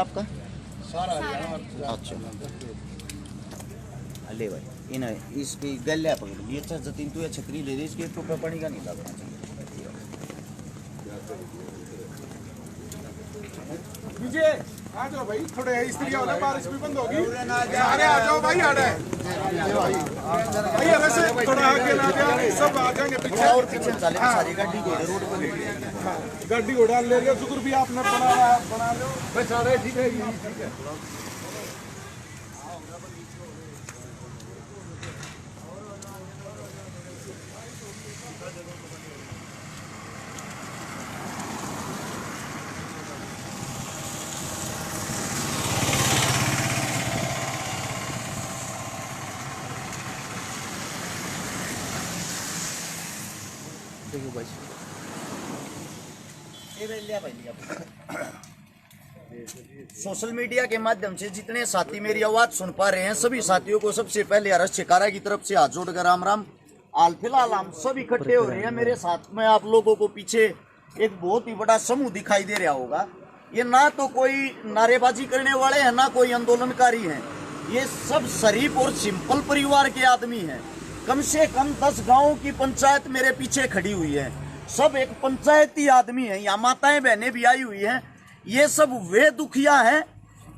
आपका? अच्छा ले भाई इन इसकी गल्या पकड़ ली। अच्छा जतीन तू ये छतरी ले रही, इसके तो पानी का नहीं लगना चाहिए। आ जाओ भाई, थोड़े स्त्री वाला बारिश भी बंद होगी, सारे आ जाओ भाई। आड़े भैया वैसे थोड़ा आगे ना जाओ, सब आ जाएंगे पीछे और पीछे चले सारी गाड़ी घोड़े रोड पर लेके गाड़ी घोड़ा ले लियो। शुक्र भी आपने बना लो भाई, सारे ठीक है ठीक है। देखो भाई सोशल मीडिया के माध्यम से जितने साथी मेरी आवाज सुन पा रहे हैं, सभी साथियों को सबसे पहले अरस शिकारा की तरफ से हाथ जोड़कर राम राम। हाल फिलहाल हम सब इकट्ठे हो रहे हैं। मेरे साथ में आप लोगों को पीछे एक बहुत ही बड़ा समूह दिखाई दे रहा होगा। ये ना तो कोई नारेबाजी करने वाले हैं, ना कोई आंदोलनकारी हैं। ये सब शरीफ और सिंपल परिवार के आदमी हैं। कम से कम 10 गांवों की पंचायत मेरे पीछे खड़ी हुई है। सब एक पंचायती आदमी है। यहाँ माताएं बहनें भी आई हुई हैं। ये सब वे दुखिया हैं।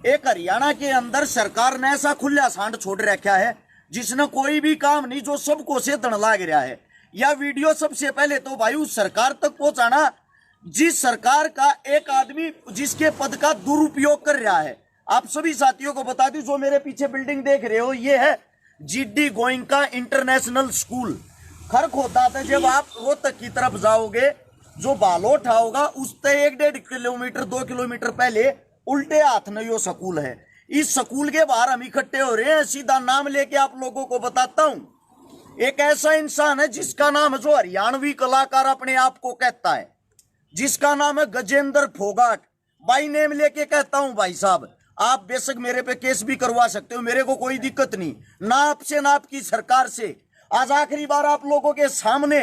एक हरियाणा के अंदर सरकार ने ऐसा खुला सांड छोड़ रखा है जिसने कोई भी काम नहीं, जो सबको से दण लाग रहा है। यह वीडियो सबसे पहले तो भाई उस सरकार तक पहुंचाना जिस सरकार का एक आदमी जिसके पद का दुरुपयोग कर रहा है। आप सभी साथियों को बता दूं, जो मेरे पीछे बिल्डिंग देख रहे हो, ये है GD Goenka international school. Kharkhoda से जब आप रोहतक की तरफ जाओगे, जो बालोठा होगा उससे 1-1.5 किलोमीटर 2 किलोमीटर पहले उल्टे हाथ में यो स्कूल है। इस स्कूल के बाहर हम इकट्ठे हो रहे हैं। सीधा नाम लेके आप लोगों को बताता हूं। एक ऐसा इंसान है जिसका नाम है, जो हरियाणवी कलाकार अपने आप को कहता है, जिसका नाम है गजेंद्र फोगाट। बाई नेम लेके कहता हूं भाई साहब, आप बेशक मेरे पे केस भी करवा सकते हो, मेरे को कोई दिक्कत नहीं, ना आपसे ना आपकी सरकार से। आज आखिरी बार आप लोगों के सामने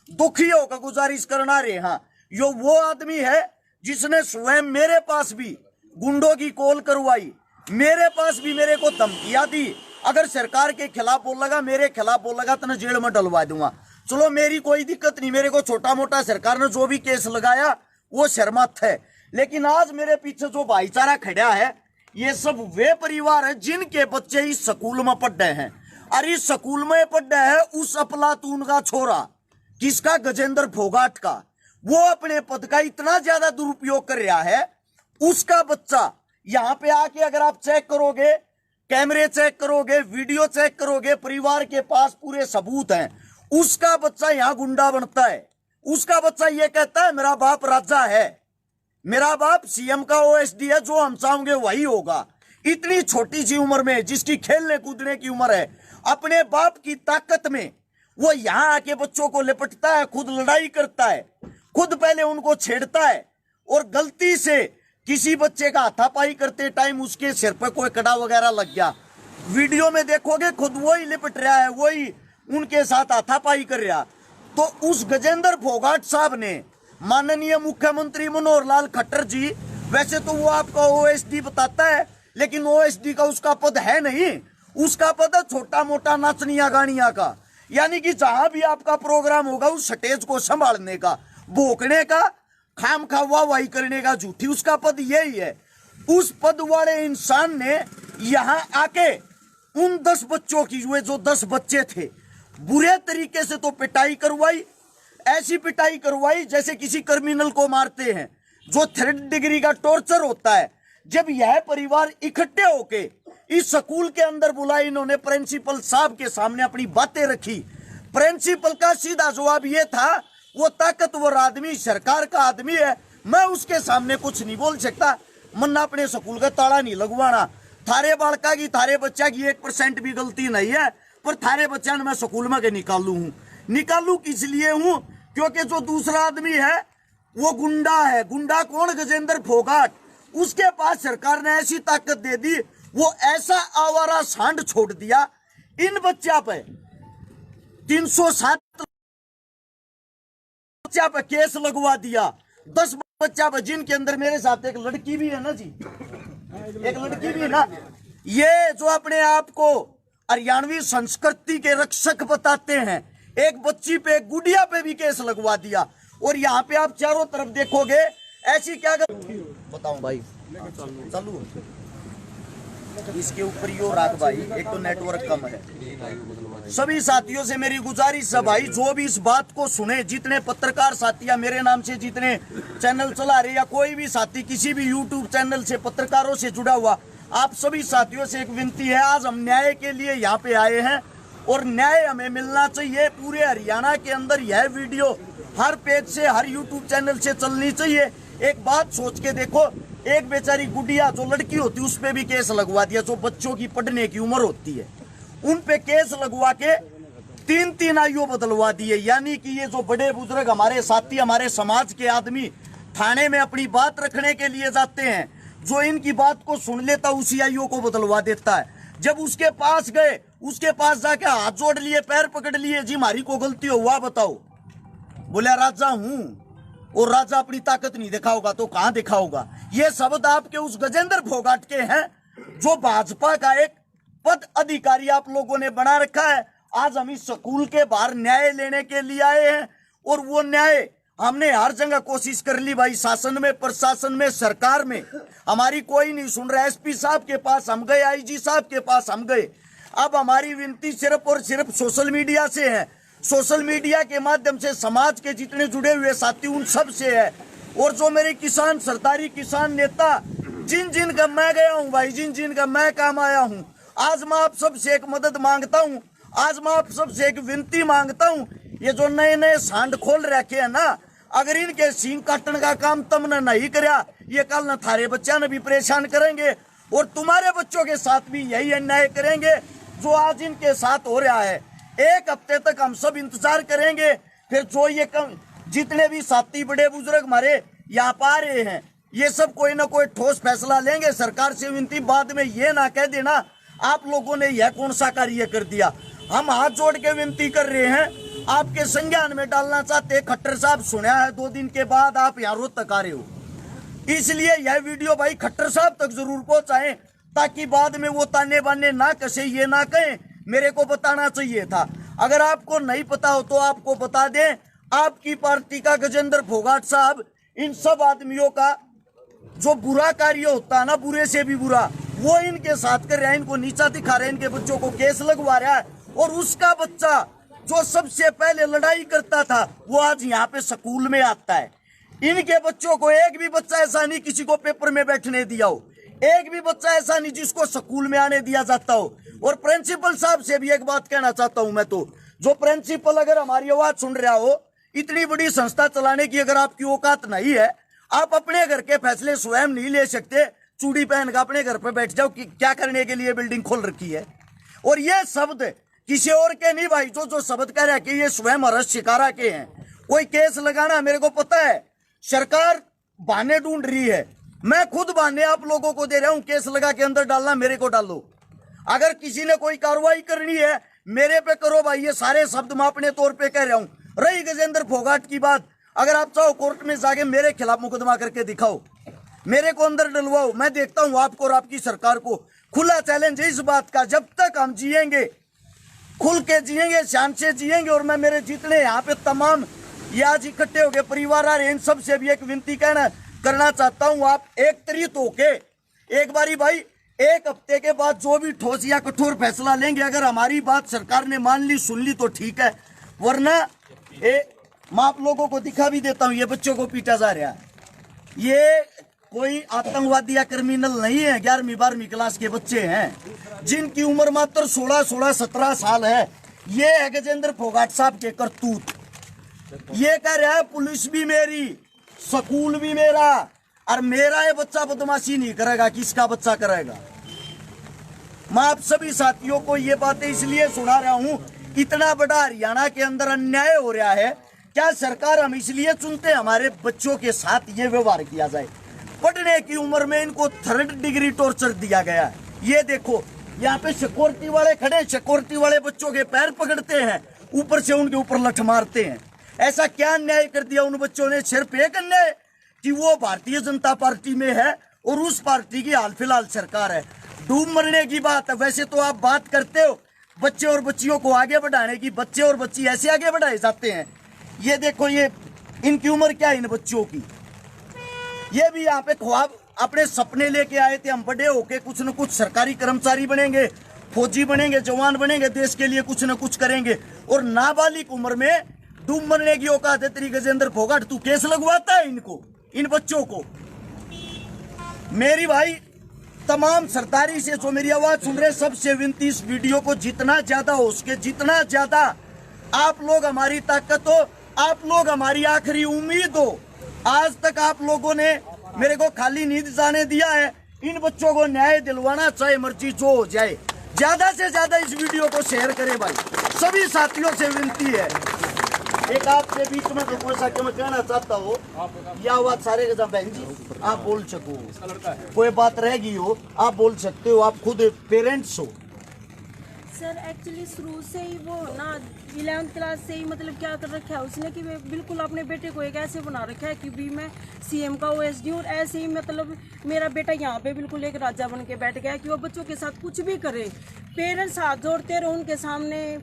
दुखियों का गुजारिश करना रहे। हाँ, यो वो आदमी है जिसने स्वयं मेरे पास भी गुंडों की कॉल करवाई, मेरे पास भी मेरे को धमकियां दी। अगर सरकार के खिलाफ बोलेगा, मेरे खिलाफ बोलेगा तो मैं जेल में डलवा दूंगा। चलो मेरी कोई दिक्कत नहीं, मेरे को छोटा मोटा सरकार ने जो भी केस लगाया वो शर्मत है। लेकिन आज मेरे पीछे जो भाईचारा खड़ा है, ये सब वे परिवार है जिनके बच्चे इस स्कूल में पढ़ रहे हैं। और इस स्कूल में पढ़ रहे है उस अफलातून का छोरा, किसका? गजेंद्र फोगाट का। वो अपने पद का इतना ज्यादा दुरुपयोग कर रहा है। उसका बच्चा यहाँ पे आके अगर आप चेक करोगे, कैमरे चेक करोगे, वीडियो चेक करोगे, परिवार के पास पूरे सबूत हैं। उसका बच्चा यहाँ गुंडा बनता है। उसका बच्चा ये कहता है मेरा बाप राजा है, मेरा बाप सीएम का ओएसडी है, जो हम चाहेंगे वही होगा। इतनी छोटी सी उम्र में, जिसकी खेलने कूदने की उम्र है, अपने बाप की ताकत में वो यहाँ आके बच्चों को लिपटता है, खुद लड़ाई करता है, खुद पहले उनको छेड़ता है। और गलती से किसी बच्चे का हाथापाई करते टाइम उसके सिर पर कोई कड़ा वगैरह लग गया, वीडियो में देखोगे खुद वही लिपट रहा है, वही उनके साथ हाथापाई कर रहा। तो उस गजेंद्र फोगाट साहब ने माननीय मुख्यमंत्री मनोहर लाल खट्टर जी, वैसे तो वो आपका ओएसडी बताता है, लेकिन ओएसडी का उसका पद है नहीं। उसका पद है छोटा मोटा नाचनिया गानिया का, यानी कि जहां भी आपका प्रोग्राम होगा उस स्टेज को संभालने का, भोंकने का, खाम खा वाहवाही करने का, झूठी, उसका पद यही है। उस पद वाले इंसान ने यहां आके उन 10 बच्चों की, जो 10 बच्चे थे, बुरे तरीके से तो पिटाई करवाई। ऐसी पिटाई करवाई जैसे किसी क्रिमिनल को मारते हैं, जो 3rd डिग्री का टॉर्चर होता है। जब यह परिवार इकट्ठे होके इस स्कूल के अंदर बुलाए, इन्होंने प्रिंसिपल साहब के सामने अपनी बातें रखी। प्रिंसिपल का सीधा जवाब ये था, वो ताकतवर आदमी सरकार का आदमी है, मैं उसके सामने कुछ नहीं बोल सकता, मन्ना अपने स्कूल का ताला नहीं लगवाना। थारे बालका की, थारे बच्चा की 1% भी गलती नहीं है, पर थारे बच्चा ने मैं स्कूल में के निकालू हूँ। निकालू किस लिए हूँ? क्योंकि जो दूसरा आदमी है वो गुंडा है। गुंडा कौन? गजेंद्र फोगाट। उसके पास सरकार ने ऐसी ताकत दे दी, वो ऐसा आवारा सांड छोड़ दिया। इन बच्चा पे 307 बच्चा पे केस लगवा दिया, 10 बच्चा पे, जिनके अंदर मेरे साथ एक लड़की भी है ना जी, एक लड़की भी ना, ये जो अपने आप को हरियाणवी संस्कृति के रक्षक बताते हैं, एक बच्ची पे, एक गुड़िया पे भी केस लगवा दिया। और यहाँ पे आप चारों तरफ देखोगे ऐसी क्या बताऊं भाई, चालू इसके ऊपर यो राख भाई, एक तो नेटवर्क कम है। सभी साथियों से मेरी गुजारिश है भाई, जो भी इस बात को सुने, जितने पत्रकार साथी या मेरे नाम से जितने चैनल चला रहे या कोई भी साथी किसी भी यूट्यूब चैनल से पत्रकारों से जुड़ा हुआ, आप सभी साथियों से एक विनती है, आज हम न्याय के लिए यहाँ पे आए हैं और न्याय हमें मिलना चाहिए। पूरे हरियाणा के अंदर यह वीडियो हर पेज से, हर यूट्यूब चैनल से चलनी चाहिए। एक बात सोच के देखो, एक बेचारी गुड़िया जो लड़की होती है उस पे भी केस लगवा दिया, जो बच्चों की पढ़ने की उम्र होती है उन पे केस लगवा के 3-3 आयु बदलवा दिए। यानी कि ये जो बड़े बुजुर्ग हमारे साथी, हमारे समाज के आदमी थाने में अपनी बात रखने के लिए जाते हैं, जो इनकी बात को सुन लेता उसी आयु को बदलवा देता है। जब उसके पास गए, उसके पास जाके हाथ जोड़ लिए, पैर पकड़ लिए, जी हमारी को गलती हुआ बताओ, बोला राजा हूं, और राजा अपनी ताकत नहीं दिखाओगा तो कहां दिखाओगा। ये शब्द आपके उस गजेंद्र फोगाट के हैं जो भाजपा का एक पद अधिकारी आप लोगों ने बना रखा है। आज हम इस स्कूल के बाहर न्याय लेने के लिए आए हैं और वो न्याय हमने हर जगह कोशिश कर ली भाई, शासन में, प्रशासन में, सरकार में, हमारी कोई नहीं सुन रहा। एसपी साहब के पास हम गए, आईजी साहब के पास हम गए। अब हमारी विनती सिर्फ और सिर्फ सोशल मीडिया से है, सोशल मीडिया के माध्यम से समाज के जितने जुड़े हुए साथी उन सब से है। और जो मेरे किसान, सरदारी किसान नेता, जिन जिन का मैं गया हूँ भाई, जिन जिन का मैं काम आया हूँ, आज मैं आप सबसे एक मदद मांगता हूँ, आज मैं आप सबसे एक विनती मांगता हूँ। ये जो नए नए सांड खोल रखे हैं ना, अगर इनके सींग काटने का काम तुमने नहीं कराया, ये कल न थारे बच्चा ने भी परेशान करेंगे और तुम्हारे बच्चों के साथ भी यही अन्याय करेंगे जो आज इनके साथ हो रहा है। एक हफ्ते तक हम सब इंतजार करेंगे, फिर जो ये जितने भी साथी बड़े बुजुर्ग हमारे यहाँ पा रहे हैं, ये सब कोई ना कोई ठोस फैसला लेंगे। सरकार से विनती, बाद में ये ना कह देना आप लोगों ने यह कौन सा कार्य कर दिया। हम हाथ जोड़ के विनती कर रहे हैं, आपके संज्ञान में डालना चाहते। खट्टर साहब, सुना है 2 दिन के बाद आप यहाँ रोज तक आ रहे हो, इसलिए यह वीडियो भाई खट्टर साहब तक जरूर पहुंचाएं, ताकि बाद में वो ताने बाने ना कसे, ये ना कहें मेरे को बताना चाहिए था। अगर आपको नहीं पता हो तो आपको बता दें, आपकी पार्टी का गजेंद्र फोगाट साहब इन सब आदमियों का जो बुरा कार्य होता है ना, बुरे से भी बुरा, वो इनके साथ कर रहा है, इनको नीचा दिखा रहा है, इनके बच्चों को केस लगवा रहा है। और उसका बच्चा जो सबसे पहले लड़ाई करता था वो आज यहाँ पे स्कूल में आता है। इनके बच्चों को एक भी बच्चा ऐसा नहीं किसी को पेपर में बैठने दिया हो, एक भी बच्चा ऐसा नहीं जिसको स्कूल में आने दिया जाता हो। और प्रिंसिपल साहब से भी एक बात कहना चाहता हूं मैं, तो जो प्रिंसिपल अगर हमारी आवाज सुन रहा हो, इतनी बड़ी संस्था चलाने की अगर आपकी औकात नहीं है, आप अपने घर के फैसले स्वयं नहीं ले सकते, चूड़ी पहन कर अपने घर पे बैठ जाओ कि क्या करने के लिए बिल्डिंग खोल रखी है। और ये शब्द किसी और के नहीं भाई, जो शब्द कह रहा है कि ये स्वयं हर्ष शिकारा के हैं। कोई केस लगाना, मेरे को पता है सरकार बहाने ढूंढ रही है, मैं खुद बहाने आप लोगों को दे रहा हूं, केस लगा के अंदर डालना मेरे को डालो। अगर किसी ने कोई कार्रवाई करनी है मेरे पे करो भाई, ये सारे शब्द मैं अपने तौर पे कह रहा हूं। रही गजेंद्र फोगाट की बात, अगर आप चाहो कोर्ट में जाके मेरे खिलाफ मुकदमा करके दिखाओ, मेरे को अंदर डलवाओ, मैं देखता हूं आपको और आपकी सरकार को। खुला चैलेंज है इस बात का, जब तक हम जिएंगे, खुल के जिएंगे, शान से जिएंगे। और मैं मेरे जितने यहाँ पे तमाम ये आज इकट्ठे हो गए परिवार आ रहे हैं, इन सब से भी एक विनती करना चाहता हूँ, आप एक त्रित होके एक बारी भाई, एक हफ्ते के बाद जो भी ठोस या कठोर फैसला लेंगे, अगर हमारी बात सरकार ने मान ली, सुन ली तो ठीक है, वरना मैं आप लोगों को दिखा भी देता हूँ, ये बच्चों को पीटा जा रहा है, ये कोई आतंकवादी या क्रिमिनल नहीं है, 11वीं 12वीं क्लास के बच्चे हैं जिनकी उम्र मात्र 16-17 साल है। ये है गजेंद्र फोगाट साहब के करतूत। ये कह रहा है पुलिस भी मेरी, स्कूल भी मेरा, और मेरा ये बच्चा बदमाशी नहीं करेगा, किसका बच्चा करेगा। मैं आप सभी साथियों को ये बातें इसलिए सुना रहा हूं, इतना बड़ा हरियाणा के अंदर अन्याय हो रहा है, क्या सरकार हम इसलिए चुनते हमारे बच्चों के साथ ये व्यवहार किया जाए। पढ़ने की उम्र में इनको 3rd डिग्री टॉर्चर दिया गया है। ये देखो यहाँ पे सिक्योरिटी वाले खड़े, सिक्योरिटी वाले बच्चों के पैर पकड़ते हैं, ऊपर से उनके ऊपर लठ मारते हैं। ऐसा क्या अन्याय कर दिया उन बच्चों ने? सिर्फ एक अन्याय कि वो भारतीय जनता पार्टी में है और उस पार्टी की हाल फिलहाल सरकार है। डूब मरने की बात है। वैसे तो आप बात करते हो बच्चे और बच्चियों को आगे बढ़ाने की, बच्चे और बच्ची ऐसे आगे बढ़ाए जाते हैं। ये देखो, ये इनकी उम्र क्या है इन बच्चों की। ये भी यहाँ पे ख्वाब अपने सपने लेके आए थे, हम बड़े होके कुछ न कुछ सरकारी कर्मचारी बनेंगे, फौजी बनेंगे, जवान बनेंगे, देश के लिए कुछ न कुछ करेंगे। और नाबालिग उम्र में डूब मरने की औकात है तेरी गजेंद्र फोगाट। तू केस लगवाता है इनको, इन बच्चों को। मेरी भाई तमाम सरदारी से जो मेरी आवाज सुन रहे, सबसे विनती, इस वीडियो को जितना ज्यादा हो सके, जितना ज्यादा आप लोग हमारी ताकत हो, आप लोग हमारी आखिरी उम्मीद हो। आज तक आप लोगों ने मेरे को खाली नींद जाने दिया है। इन बच्चों को न्याय दिलवाना, चाहे मर्जी जो हो जाए। ज्यादा से ज्यादा इस वीडियो को शेयर करें भाई, सभी साथियों से विनती है। एक आपके बीच में तो कोई सा कि मैं कहना चाहता हूँ, यह आवाज सारे के साथ, बहन जी आप बोल सको, कोई बात रहेगी हो आप बोल सकते हो, आप खुद पेरेंट्स हो। सर एक्चुअली शुरू से ही वो ना 11th क्लास से ही मतलब क्या कर रखा है उसने कि बिल्कुल अपने बेटे को एक ऐसे बना रखा है कि भी मैं सीएम का ओएसडी, और ऐसे ही मतलब मेरा बेटा यहाँ पे बिल्कुल एक राजा बन के बैठ गया कि वो बच्चों के साथ कुछ भी करे। पेरेंट्स हाथ जोड़ते रहे उनके सामने,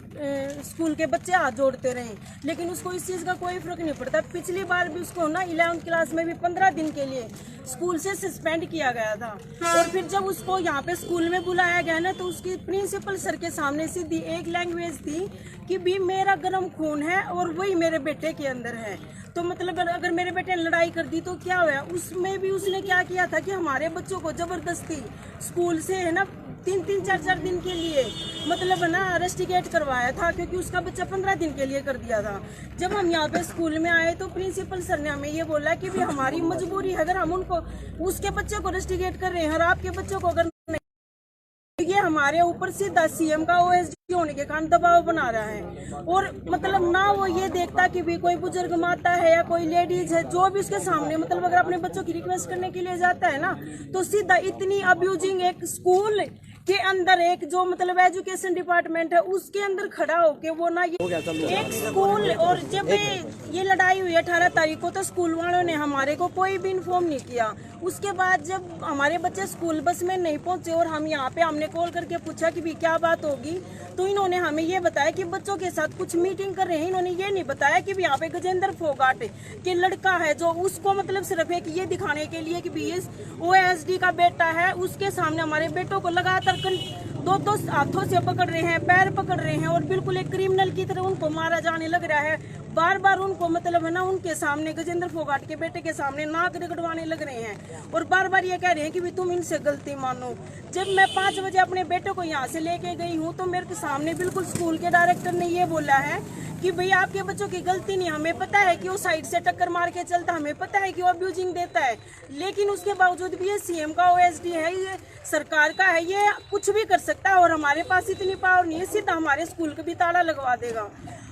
स्कूल के बच्चे हाथ जोड़ते रहे, लेकिन उसको इस चीज़ का कोई फर्क नहीं पड़ता। पिछली बार भी उसको ना 11th क्लास में भी 15 दिन के लिए स्कूल से सस्पेंड किया गया था। और फिर जब उसको यहाँ पे स्कूल में बुलाया गया ना, तो उसकी प्रिंसिपल सर के सामने सीधी एक लैंग्वेज थी कि भी मेरा गर्म खून है और वही मेरे बेटे के अंदर है। तो मतलब अगर मेरे बेटे ने लड़ाई कर दी तो क्या हुआ। उसमें भी उसने क्या किया था कि हमारे बच्चों को जबरदस्ती स्कूल से है ना 3-3, 4-4 दिन के लिए मतलब है ना रेस्टिकेट करवाया था, क्योंकि उसका बच्चा 15 दिन के लिए कर दिया था। जब हम यहाँ पे स्कूल में आए तो प्रिंसिपल सर ने हमें ये बोला कि भी हमारी मजबूरी है, अगर हम उनको उसके बच्चे को रेस्टिकेट कर रहे हैं और आपके बच्चों को अगर ये हमारे ऊपर सीधा सीएम का ओएसडी होने के कारण दबाव बना रहा है। और मतलब ना वो ये देखता कि भी कोई बुजुर्ग माता है या कोई लेडीज है जो भी उसके सामने मतलब अगर अपने बच्चों की रिक्वेस्ट करने के लिए जाता है ना, तो सीधा इतनी अब्यूजिंग एक स्कूल के अंदर एक जो मतलब एजुकेशन डिपार्टमेंट है उसके अंदर खड़ा होके वो ना ये एक स्कूल। और जब ये लड़ाई हुई 18 तारीख को तो स्कूल वालों ने हमारे को कोई भी इन्फॉर्म नहीं किया। उसके बाद जब हमारे बच्चे स्कूल बस में नहीं पहुंचे और हम यहाँ पे हमने कॉल करके पूछा कि भी क्या बात होगी, तो इन्होंने हमें ये बताया कि बच्चों के साथ कुछ मीटिंग कर रहे हैं। इन्होंने ये नहीं बताया कि भी यहाँ पे गजेंद्र फोगाट के लड़का है जो उसको मतलब सिर्फ एक ये दिखाने के लिए कि भी ओएसडी का बेटा है, उसके सामने हमारे बेटों को लगातार 2 हाथों से पकड़ रहे हैं, पैर पकड़ रहे हैं और बिल्कुल एक क्रिमिनल की तरह उनको मारा जाने लग रहा है। बार बार उनको मतलब है ना उनके सामने गजेंद्र फोगाट के बेटे के सामने नाक रगड़वाने लग रहे हैं और बार बार ये कह रहे हैं कि भी तुम इनसे गलती मानो। जब मैं 5 बजे अपने बेटे को यहाँ से लेके गई हूँ तो मेरे सामने बिल्कुल स्कूल के डायरेक्टर ने ये बोला है कि भैया आपके बच्चों की गलती नहीं, हमें पता है कि वो साइड से टक्कर मार के चलता, हमें पता है कि वो अब्यूजिंग देता है, लेकिन उसके बावजूद भी ये सीएम का ओएसडी है, ये सरकार का है, ये कुछ भी कर सकता है और हमारे पास इतनी पावर नहीं है, सीधा हमारे स्कूल को भी ताला लगवा देगा।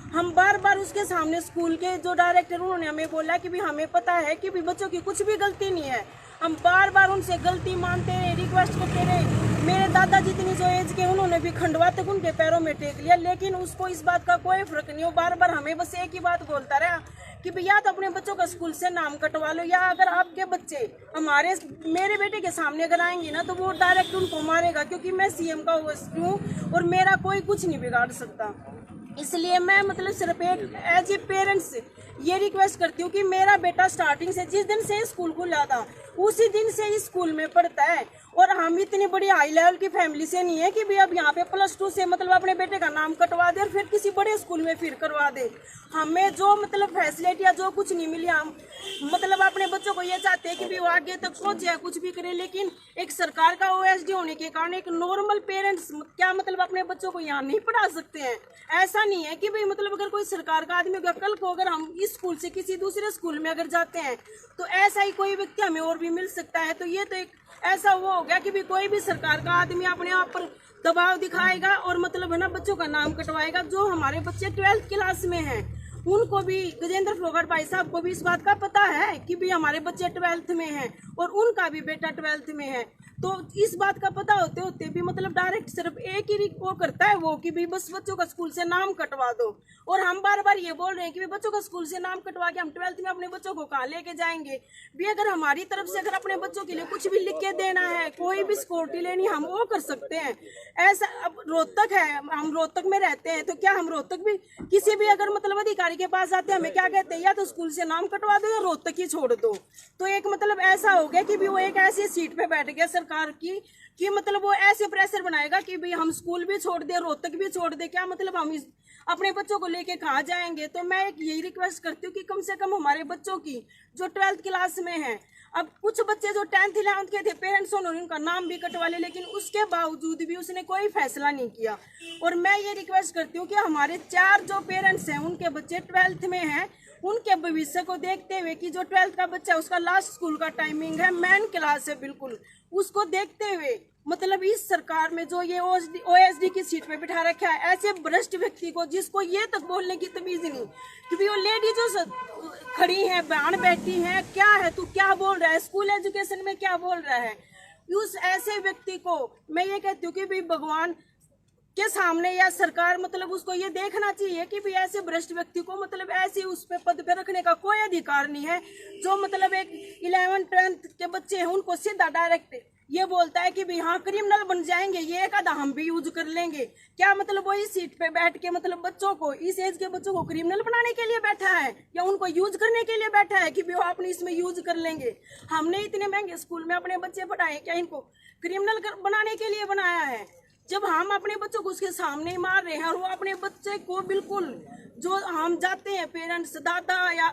हम बार बार उसके सामने स्कूल के जो डायरेक्टर उन्होंने हमें बोला कि भी हमें पता है कि भी बच्चों की कुछ भी गलती नहीं है। हम बार बार उनसे गलती मानते रहे, रिक्वेस्ट करते रहे। मेरे दादा जितनी जो एज के उन्होंने भी खंडवा तक उनके पैरों में टेक लिया, लेकिन उसको इस बात का कोई फर्क नहीं हो। बार बार हमें बस एक ही बात बोलता रहा कि भैया तो अपने बच्चों का स्कूल से नाम कटवा लो, या अगर आपके बच्चे मेरे बेटे के सामने अगर आएंगे ना तो वो डायरेक्ट उनको मारेगा, क्योंकि मैं सीएम का ओएसडी हूँ और मेरा कोई कुछ नहीं बिगाड़ सकता। इसलिए मैं मतलब सिर्फ एक एज ए पेरेंट्स ये रिक्वेस्ट करती हूँ कि मेरा बेटा स्टार्टिंग से जिस दिन से स्कूल खुला था उसी दिन से इस स्कूल में पढ़ता है और हम इतनी बड़ी हाई लेवल की फैमिली से नहीं है कि भी अब यहाँ पे +2 से मतलब अपने बेटे का नाम कटवा दे और फिर किसी बड़े स्कूल में फिर करवा दे। हमें जो मतलब फैसिलिटी या जो कुछ नहीं मिली, हम मतलब अपने बच्चों को ये चाहते हैं कि भी वो आगे तक पहुंचे, कुछ भी करे, लेकिन एक सरकार का ओएसडी होने के कारण एक नॉर्मल पेरेंट्स क्या मतलब अपने बच्चों को यहाँ नहीं पढ़ा सकते हैं। ऐसा नहीं है कि भाई मतलब अगर कोई सरकार का आदमी होगा, कल को अगर हम इस स्कूल से किसी दूसरे स्कूल में अगर जाते हैं तो ऐसा ही कोई व्यक्ति हमें और भी मिल सकता है। तो ये तो एक ऐसा वो हो गया कि भी कोई भी सरकार का आदमी अपने आप पर दबाव दिखाएगा और मतलब है ना बच्चों का नाम कटवाएगा। जो हमारे बच्चे 12th क्लास में हैं उनको भी गजेंद्र फोगाट भाई साहब को भी इस बात का पता है कि भी हमारे बच्चे 12th में हैं और उनका भी बेटा 12th में है। तो इस बात का पता होते होते भी मतलब डायरेक्ट सिर्फ एक ही वो करता है वो कि भी बस बच्चों का स्कूल से नाम कटवा दो। और हम बार बार ये बोल रहे हैं कि भी बच्चों का स्कूल से नाम कटवा के हम 12th में अपने बच्चों को कहाँ लेके जाएंगे। भी अगर हमारी तरफ से अगर अपने बच्चों के लिए कुछ भी लिख के देना है, कोई भी सिक्योरिटी लेनी, हम वो कर सकते हैं। ऐसा अब रोहतक है, हम रोहतक में रहते हैं, तो क्या हम रोहतक भी किसी भी अगर मतलब अधिकारी के पास जाते हैं, हमें क्या कहते हैं, या तो स्कूल से नाम कटवा दो या रोहतक ही छोड़ दो। तो एक मतलब ऐसा हो गया कि भी वो एक ऐसी सीट पे बैठ गया सरकार की कि मतलब वो ऐसे प्रेशर बनाएगा कि भी हम स्कूल भी छोड़ दे, रोहतक भी छोड़ दे, क्या मतलब हम अपने बच्चों को लेके कहाँ जाएंगे। तो मैं एक यही रिक्वेस्ट करती हूँ कि कम से कम हमारे बच्चों की जो 12th क्लास में है, अब कुछ बच्चे जो 10th 11th के थे, पेरेंट्स उन्होंने उनका नाम भी कटवा ले, लेकिन उसके बावजूद भी उसने कोई फैसला नहीं किया। और मैं ये रिक्वेस्ट करती हूँ कि हमारे 4 जो पेरेंट्स हैं उनके बच्चे 12th में हैं, उनके भविष्य को देखते हुए कि जो 12th का बच्चा है उसका लास्ट स्कूल का टाइमिंग है, मेन क्लास है, बिल्कुल उसको देखते हुए मतलब इस सरकार में जो ये OSD की सीट पे बिठा रखा है ऐसे भ्रष्ट व्यक्ति को, जिसको ये तक बोलने की तमीज नहीं, क्योंकि वो लेडी जो खड़ी है, बहन बैठी है, क्या है तू क्या बोल रहा है, स्कूल एजुकेशन में क्या बोल रहा है। उस ऐसे व्यक्ति को मैं ये कहती हूँ कि भाई भगवान के सामने या सरकार मतलब उसको ये देखना चाहिए कि भी ऐसे भ्रष्ट व्यक्ति को मतलब ऐसे उस पे पद पे रखने का कोई अधिकार नहीं है। जो मतलब एक 11th 12th के बच्चे हैं उनको सीधा डायरेक्ट ये बोलता है कि भी हाँ क्रिमिनल बन जाएंगे, ये एक आधा हम भी यूज कर लेंगे। क्या मतलब वो इस सीट पे बैठ के मतलब बच्चों को, इस एज के बच्चों को क्रिमिनल बनाने के लिए बैठा है या उनको यूज करने के लिए बैठा है कि भी वो अपने इसमें यूज कर लेंगे। हमने इतने महंगे स्कूल में अपने बच्चे पढ़ाए, क्या इनको क्रिमिनल बनाने के लिए बनाया है? जब हम अपने बच्चों को उसके सामने ही मार रहे हैं और वो अपने बच्चे को बिल्कुल जो हम जाते हैं पेरेंट्स, दादा या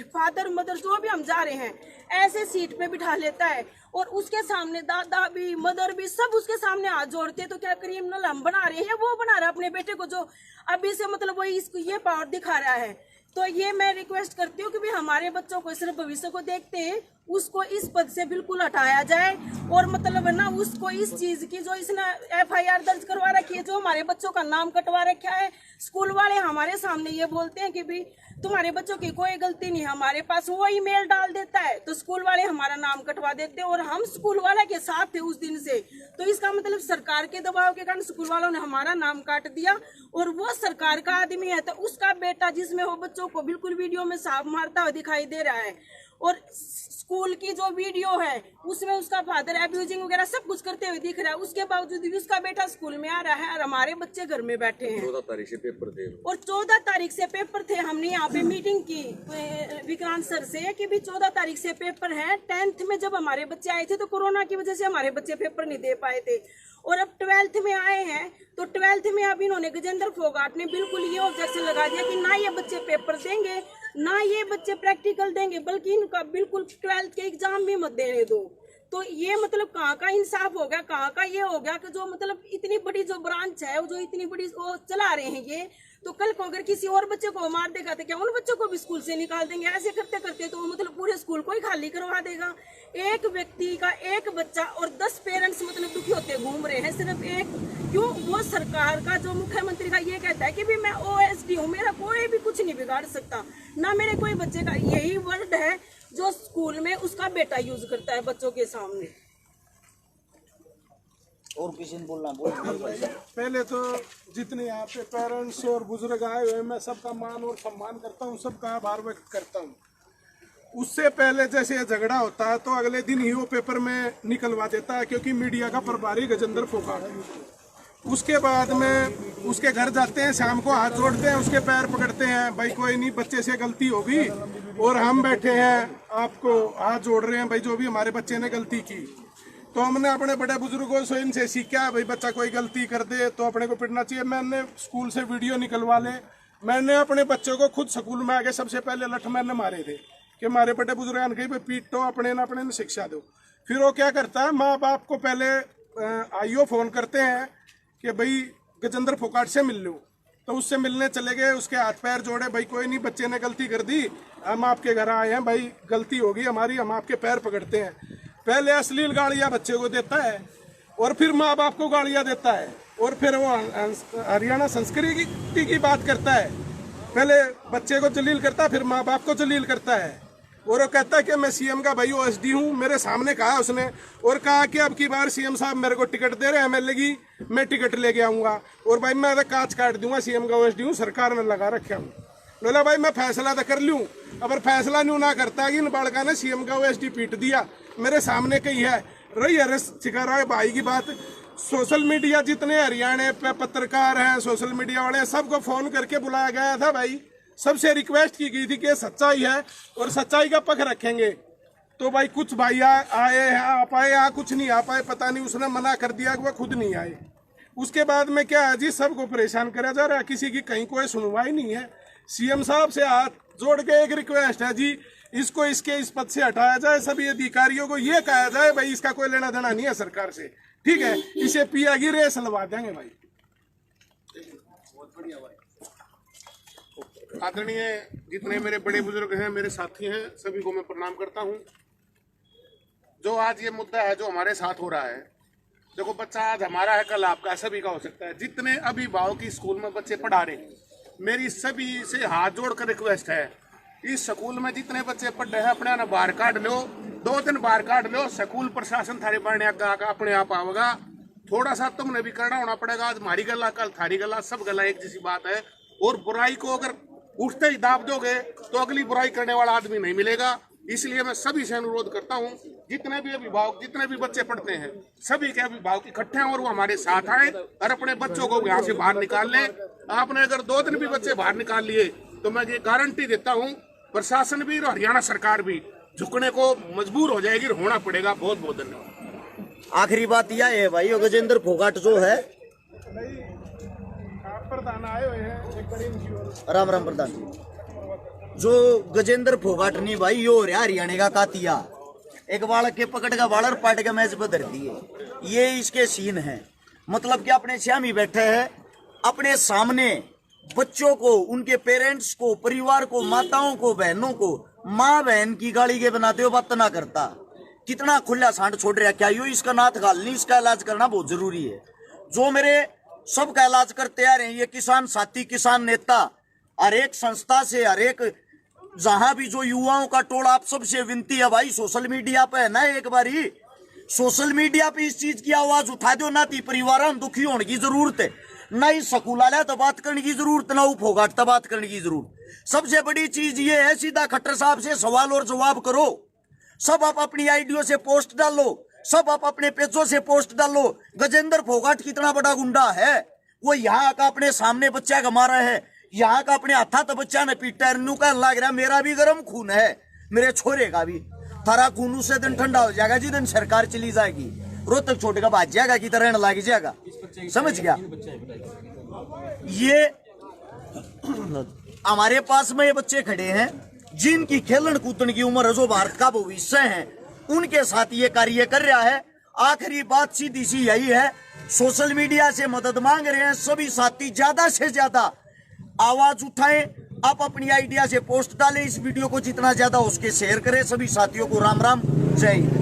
फादर मदर जो भी हम जा रहे हैं ऐसे सीट पे बिठा लेता है और उसके सामने दादा भी मदर भी सब उसके सामने हाथ जोड़ते हैं। तो क्या क्रिमिनल हम बना रहे हैं, वो बना रहा है अपने बेटे को जो अभी से मतलब वो इसको ये पावर दिखा रहा है। तो ये मैं रिक्वेस्ट करती हूँ कि भी हमारे बच्चों को सिर्फ भविष्य को देखते हैं उसको इस पद से बिल्कुल हटाया जाए और मतलब ना उसको इस चीज की जो इसने FIR दर्ज करवा रखी है, जो हमारे बच्चों का नाम कटवा रखा है। स्कूल वाले हमारे सामने ये बोलते हैं कि भी तुम्हारे बच्चों की कोई गलती नहीं, हमारे पास वो ईमेल डाल देता है तो स्कूल वाले हमारा नाम कटवा देते हैं और हम स्कूल वाले के साथ थे उस दिन से। तो इसका मतलब सरकार के दबाव के कारण स्कूल वालों ने हमारा नाम काट दिया और वो सरकार का आदमी है तो उसका बेटा जिसमें वो बच्चों को बिल्कुल वीडियो में सांप मारता हुआ दिखाई दे रहा है और स्कूल की जो वीडियो है उसमें उसका फादर एब्यूजिंग वगैरह सब कुछ करते हुए दिख रहा है, उसके बावजूद भी उसका बेटा स्कूल में आ रहा है और हमारे बच्चे घर में बैठे हैं। 14 तारीख से पेपर थे और 14 तारीख से पेपर थे। हमने यहाँ पे मीटिंग की विक्रांत सर से कि भी 14 तारीख से पेपर है। 10th में जब हमारे बच्चे आए थे तो कोरोना की वजह से हमारे बच्चे पेपर नहीं दे पाए थे और अब 12th में आए हैं तो 12th में अब इन्होंने गजेंद्र फोगाट ने बिल्कुल ये ऑब्जेक्शन लगा दिया कि ना ये बच्चे पेपर देंगे ना ये बच्चे प्रैक्टिकल देंगे, बल्कि इनका बिल्कुल 12th के एग्जाम भी मत देने दो। तो ये मतलब कहाँ का इंसाफ हो गया, कहाँ का ये हो गया कि जो मतलब इतनी बड़ी जो ब्रांच है जो इतनी बड़ी वो चला रहे हैं ये, तो कल को अगर किसी और बच्चे को मार देगा तो क्या उन बच्चों को भी स्कूल से निकाल देंगे? ऐसे करते करते तो मतलब पूरे स्कूल को ही खाली करवा देगा। एक व्यक्ति का एक बच्चा और 10 पेरेंट्स मतलब दुखी होते घूम रहे हैं सिर्फ एक, क्यों? वो सरकार का जो मुख्यमंत्री का ये कहता है कि भी मैं OSD हूँ, मेरा कोई भी कुछ नहीं बिगाड़ सकता, ना मेरे कोई बच्चे का, यही वर्ड है जो स्कूल में उसका बेटा यूज करता है बच्चों के सामने। और किसी ने बोलना बोल। पहले तो जितने यहाँ पे पेरेंट्स और बुजुर्ग आए हुए मैं सबका मान और सम्मान करता हूँ, सबका आभार व्यक्त करता हूँ। उससे पहले जैसे ये झगड़ा होता है तो अगले दिन ही वो पेपर में निकलवा देता है क्योंकि मीडिया का प्रभारी गजेंद्र फोगाट। उसके बाद में उसके घर जाते हैं, शाम को हाथ जोड़ते हैं, उसके पैर पकड़ते हैं, भाई कोई नहीं बच्चे से गलती होगी और हम बैठे हैं आपको हाथ जोड़ रहे हैं भाई जो भी हमारे बच्चे ने गलती की। तो हमने अपने बड़े बुजुर्गों से इनसे सीखा भाई बच्चा कोई गलती कर दे तो अपने को पिटना चाहिए। मैंने स्कूल से वीडियो निकलवा ले, मैंने अपने बच्चों को खुद स्कूल में आके सबसे पहले लठ मैंने मारे थे कि हमारे बड़े बुजुर्ग कहीं पे पीटो, अपने ने शिक्षा दो। फिर वो क्या करता है, माँ बाप को पहले IO फोन करते हैं कि भाई गजेंद्र फोगाट से मिल लो, तो उससे मिलने चले गए, उसके हाथ पैर जोड़े, भाई कोई नहीं बच्चे ने गलती कर दी, हम आपके घर आए हैं, भाई गलती होगी हमारी, हम आपके पैर पकड़ते हैं। पहले अश्लील गालियाँ बच्चे को देता है और फिर माँ बाप को गालियाँ देता है और फिर वो हरियाणा संस्कृति की बात करता है। पहले बच्चे को जलील करता है फिर माँ बाप को जलील करता है। और वो कहता है कि मैं सीएम का भाई ओएसडी हूँ, मेरे सामने कहा उसने, और कहा कि अब की बार सीएम साहब मेरे को टिकट दे रहे हैं एमएलए की, मैं टिकट लेके आऊंगा और भाई मैं कांच काट दूंगा, सीएम का ओएसडी हूँ, सरकार ने लगा रखा हूँ। बोला भाई मैं फैसला तो कर लूँ, अगर फैसला नहीं ना करता कि इन बालका ने सीएम का ओएसडी पीट दिया, मेरे सामने कही है रही अरेस्ट शिकारा भाई की बात। सोशल मीडिया जितने हरियाणा पे पत्रकार हैं, सोशल मीडिया वाले, सबको फोन करके बुलाया गया था भाई, सबसे रिक्वेस्ट की गई थी कि सच्चाई है और सच्चाई का पक्ष रखेंगे। तो भाई कुछ भाई आए हैं, आ पाए, यहाँ कुछ नहीं आ पाए, पता नहीं उसने मना कर दिया कि वह खुद नहीं आए। उसके बाद में क्या है जी, सबको परेशान करा जा रहा है, किसी की कहीं कोई सुनवाई नहीं है। सीएम साहब से हाथ जोड़ के एक रिक्वेस्ट है जी, इसको इस पद से हटाया जाए, सभी अधिकारियों को ये कहा जाए भाई इसका कोई लेना देना नहीं है सरकार से, ठीक है, इसे पिया की रेस लगा देंगे भाई। आदरणीय जितने मेरे बड़े बुजुर्ग हैं, मेरे साथी हैं, सभी को मैं प्रणाम करता हूं। जो आज ये मुद्दा है जो हमारे साथ हो रहा है, देखो बच्चा आज हमारा है कल आपका, सभी का हो सकता है। जितने अभिभावक की स्कूल में बच्चे पढ़ा रहे, मेरी सभी से हाथ जोड़कर रिक्वेस्ट है, इस स्कूल में जितने बच्चे पढ़ रहे हैं अपने ना बाहर काट लो, 2 दिन बाहर काट लो, स्कूल प्रशासन थारे पढ़ने अपने आप आवेगा। थोड़ा सा तुमने भी करना होना पड़ेगा, आज हमारी गला कल थारी गला, सब गला एक जैसी बात है। और बुराई को अगर उठते ही दाब दोगे तो अगली बुराई करने वाला आदमी नहीं मिलेगा। इसलिए मैं सभी से अनुरोध करता हूं, जितने भी अभिभावक, जितने भी बच्चे पढ़ते हैं, सभी के अभिभावक इकट्ठे हैं और वो हमारे साथ आए और अपने बच्चों को यहाँ से बाहर निकाल ले। आपने अगर 2 दिन भी बच्चे बाहर निकाल लिए तो मैं ये गारंटी देता हूँ प्रशासन भी और हरियाणा सरकार भी झुकने को मजबूर हो जाएगी, होना पड़ेगा। बहुत बहुत धन्यवाद। आखिरी बात यह है भाई, गजेंद्र फोगाट जो है, प्रधान आए हुए हैं, एक बड़ी राम राम प्रधान जी, जो गजेंद्र फोगाट नहीं भाई, यो हो रहा हरियाणा का कातिया, एक बालक के पकड़ का बालर पाट के मैच बदल दिए, ये इसके सीन है। मतलब कि अपने श्यामी बैठे हैं, अपने सामने बच्चों को, उनके पेरेंट्स को, परिवार को, माताओं को, बहनों को, माँ बहन की गाली के बनाते हो, बात ना करता। कितना खुला सांड छोड़ रहा, क्या यो इसका नाथ गाल नहीं, इसका इलाज करना बहुत जरूरी है। जो मेरे सबका इलाज करते आ रहे हैं, ये किसान साथी, किसान नेता, हर एक संस्था से, हर एक जहां भी जो युवाओं का टोला, आप सबसे विनती है भाई, सोशल मीडिया पे है ना, एक बारी सोशल मीडिया पे इस चीज की आवाज उठा दो ना, ती परिवार दुखी होने की जरूरत है ना, इस स्कूल वाले तो बात करने की जरूरत ना, फोगाट तो बात करने की जरूरत। सबसे बड़ी चीज ये है, सीधा खट्टर साहब से सवाल और जवाब करो। सब आप अपनी आईडियो से पोस्ट डालो, सब आप अपने पेजों से पोस्ट डालो। गजेंद्र फोगाट कितना बड़ा गुंडा है, वो यहाँ का अपने सामने बच्चा का मारा है, यहाँ का अपने हाथा तो बच्चा ने पीटा, नू का लग रहा मेरा भी गर्म खून है, मेरे छोरे का भी, थारा खून उसे दिन ठंडा हो जाएगा जिस दिन सरकार चली जाएगी, रोहतक छोटे का भाज जाएगा कि तरह लग जाएगा। समझ गया? ये हमारे पास में ये बच्चे खड़े हैं जिनकी खेलन कूदन की उम्र है, जो भारत का भविष्य है, उनके साथ ये कार्य कर रहा है। आखिरी बात सीधी सी यही है, सोशल मीडिया से मदद मांग रहे हैं सभी साथी, ज्यादा से ज्यादा आवाज उठाएं, आप अपनी आइडिया से पोस्ट डालें, इस वीडियो को जितना ज्यादा उसके शेयर करें। सभी साथियों को राम राम, जय हिंद।